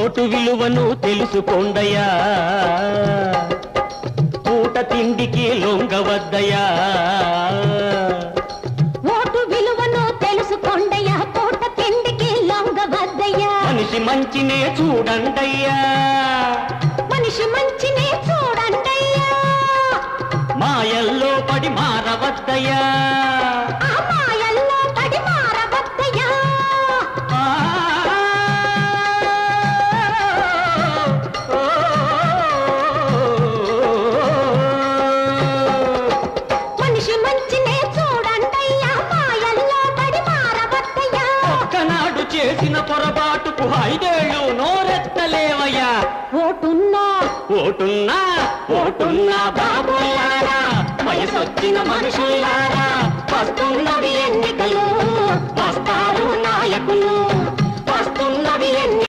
Vote విలువను తెలుసుకోండయ్యా, పూట తిండికి లొంగవద్దయ్యా. ఓటు విలువను తెలుసుకోండయ్యా, పూట తిండికి లొంగవద్దయ్యా. మనిషి మంచినే చూడండయ్యా, మనిషి మంచినే చూడండయ్యా. మాయల్లో పడి మారవద్దయ్యా, ఆ మాయల్లో పడి మారవద్దయ్యా. మనిషి మంచినే చూడండయ్యా, మాయల్లో పడి మారవద్దయ్యా. ఒక్కనాడు చేసిన పొరపాటుకు 5 ఏళ్ళు నోరెత్తలేవయ్యా. ఓటున్నా ఓటున్నా ఓటున్నా బాబులారా, వయసొచ్చిన మనుషులారా, వస్తున్నవి ఎన్నికలు, వస్తారు నాయకులు.